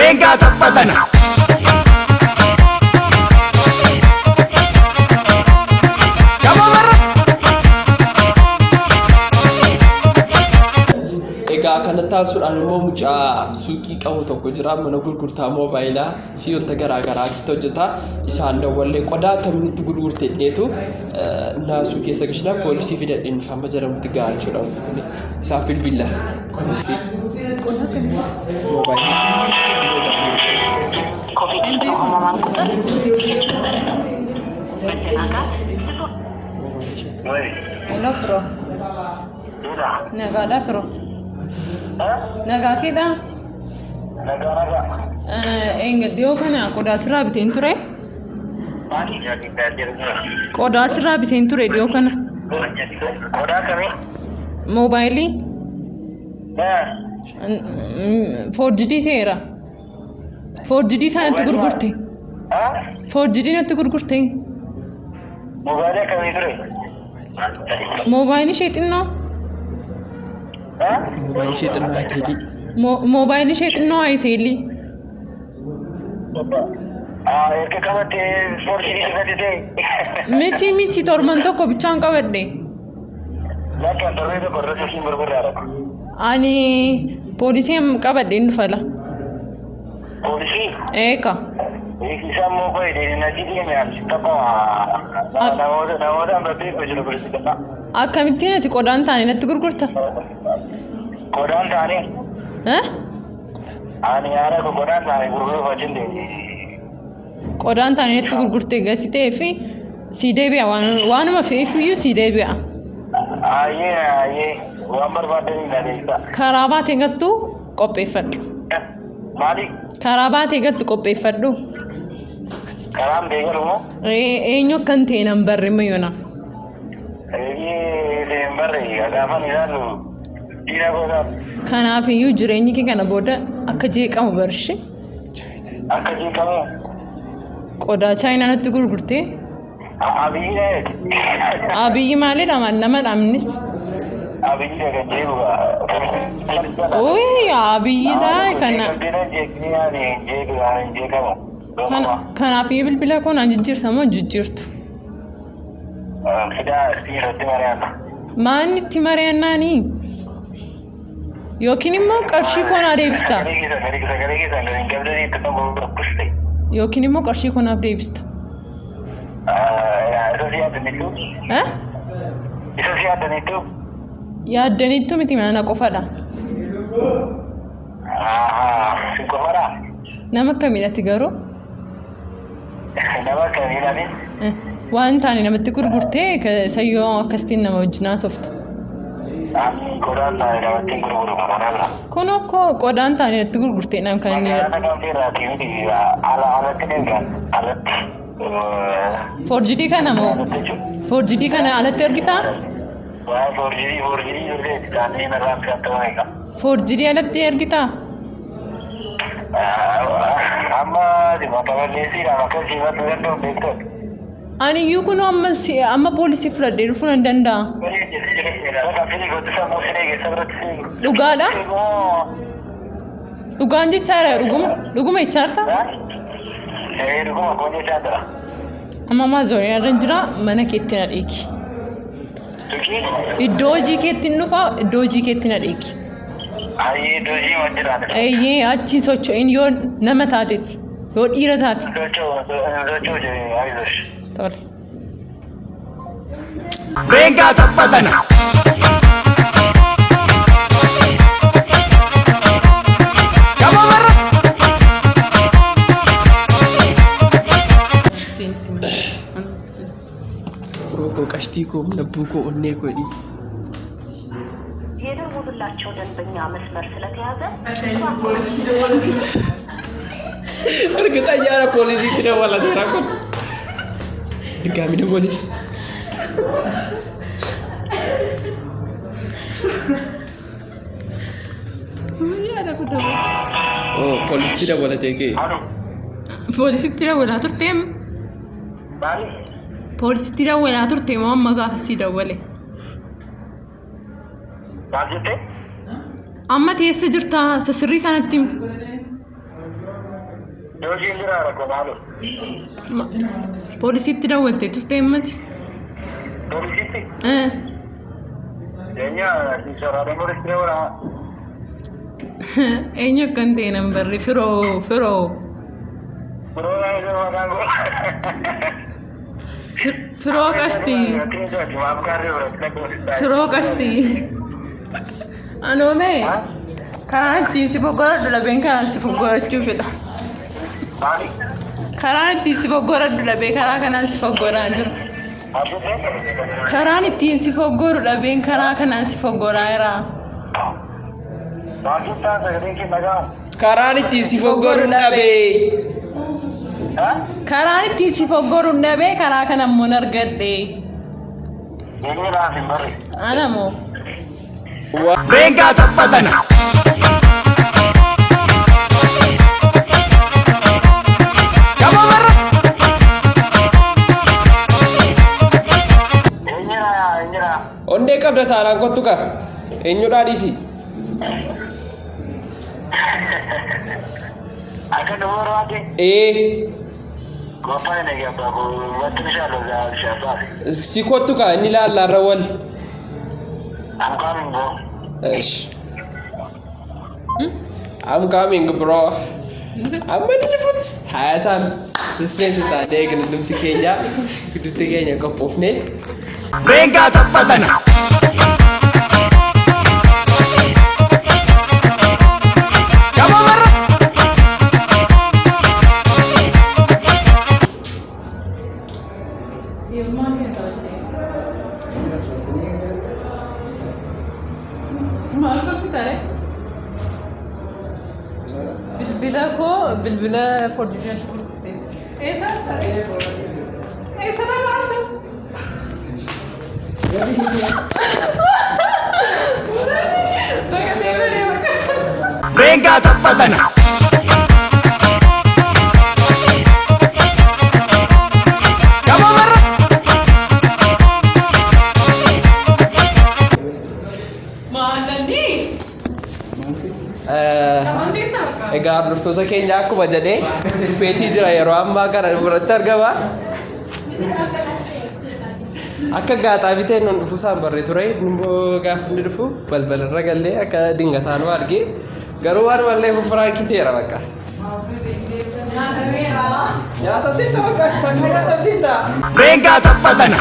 Venga, tapadana. Kanatan suraan immoo mucaa suuqii qabu tokko jira mana gurgurtaa moobaayilaa fi wanta garaa garaatti hojjeta isaan dawwallee qodaa akkamitti gurgurtee dheetu naasuu keessa gishna poolisii fidadhin fama jedhamutti gahaa jechuudha isaa bilbila Naga kita. Naga. Enggak dia kan aku dah serah bitin tu re. Mari jadi belajar. Kau dah serah bitin tu re dia kan. Koda kami. Mobile ni. Nah. 4G sera. 4G sana tu gurgurte. Hah? 4G na tu gurgurte. Mobile kami tu re. Mobile ni syaitan no. Mobile shit no ay theli. Mobile shit no ay theli. Ek kamate 4G se dete. Michi tormanto ko bichan ka wedde. Lakin darbe to korre se simbar berara. Ani polisi ka wedde infala. Polisi? Eka. Isa mobile ni najidi me al tapa. Namoda amrati ko jero polisi kana. Akkamitti ati qodaan taane natti gurgurta? Qodaan taane? Ani yaara ko qodaan taane gurguru wajjin deemi. Qodaan taane natti gurgurtee gati ta'ee fi si deebi'a waanuma fe'iifiyyuu si deebi'a. Ayyee waan barbaadanii dhageessa. Karaa baatee galtu qopheeffadhu. Maali? Karaa baatee galtu qopheeffadhu. Karaan deegalu moo? Eenyu akkan ta'e nan barre mayyoona. Barre agaafan ilaalu dhiira gootaa. Kanaafiyyuu jireenyi kee kana booda akka jeeqamu barshi. Akka jeeqamu? Qodaa chaayinaa natti gurgurtee. Abiyyi maalidha nama dhamnis. Abiyyi kan jeequdha. Uy abiyyidha kana. Kanaafiyyuu bilbila koo naan jijjiirsa moo jijjiirtu? Maanni itti mari'annaanii? Yookiin immoo qarshii koo naa deebista? Yookiin immoo qarshii koo naaf deebista? Yaaddaniittu miti mana qofadha. Nama akkamiidhatti garuu? Nama akkamiidhaani? Waan taane namatti gurgurtee sayyoo akkasitiin nama wajjin haasofta. Qodaan taane namatti gurguru kana bira. Kun akkoo qodaan taane natti gurgurtee nam kan inni. Alatti deebi'an alatti. 4G kana moo? 4G kana alatti argitaa? 4G taanee narraan filatama eega. 4G alatti argitaa? Amma makaballeessiidhaan akka siifatu danda'u beektoota. Ani iyyuu kun amma poolisii fudhadhee dhufuu nan danda'a. Dhugaadha? Dhugaan jechaadha dhuguma jechaarta? Dhuguma kun jechaadha. Amma maazorii irra jira mana keetti na dheeki. Iddoo hojii keetti hin dhufa iddoo hojii keetti na dheeki. Iddoo hojii ma jiraata? Eeyyee achiin socho'in yoo nama taateeti yoo dhiira taate. Tole. Venga, tapadana. Roko kashtiku nabuko onneko di. የደወሉላቸው ደንበኛ መስመር ስለተያዘ እርግጠኛ ነኝ ፖሊስ ይደወላል ተራቆ ድጋሚ ደወለሽ ፖሊስ ይደወላል ቴኬ ፖሊስ ይደወላል turteem ፖሊስ ይደወላል turteem amma gaafsi dawwale Maal jettee? amma teessa jirta sirrii sanatti Doji jira rakko malu. Poolisiitti daawwattee tuftee himmati? Poolisiitti? Eenyu soorata poolisitti wara. Eenyu akkan ta'e nan barri firoo. Firoo baay'ee nama kango. Firoo qashti. Firoo qashti. Anoome karaan ittiin si foggoradhu dhabeen karaan si foggorachuufidha. Karaan ittiin si foggoradhu dhabee karaa kanaan si foggoraa jira. Karaan ittiin si foggoru dhabeen karaa kanaan si foggoraa jira. Karaan ittiin si foggoru dhabee. Karaan ittiin si foggoru dhabee karaa kana immoo argadhe. Ana moo. Venga taphatana. Ondee qabda taanaan kottu ka. Eenyudha dhiisi. Akka duwwaa raate. Gooftaan inni eegaa wanti bishaan lolaa bishaan Si kottu ka inni laallaarra wal. I'm coming, bro. Ish. I'm coming, bro. Amma ni dhufut. Hayataan. Suspense taatee gidduutti keenya qophoofne. Venga taphatana. Bilbila forjifiyaan shukuru. Esa na maata. Venga taphatana. Egaa hordoftoota keenya akkuma jedhee dhufeetii jira yeroo ammaa kana biratti argama. Akka gaaxaa bitee nun dhufu isaan barree ture immoo gaafa inni dhufu balbalarra gallee akka dingataan waa argee garuu waan mallee fufuraakiteera bakka. Nyaata tiita bakka ashtakaa nyaata tiita. Venga taphatana.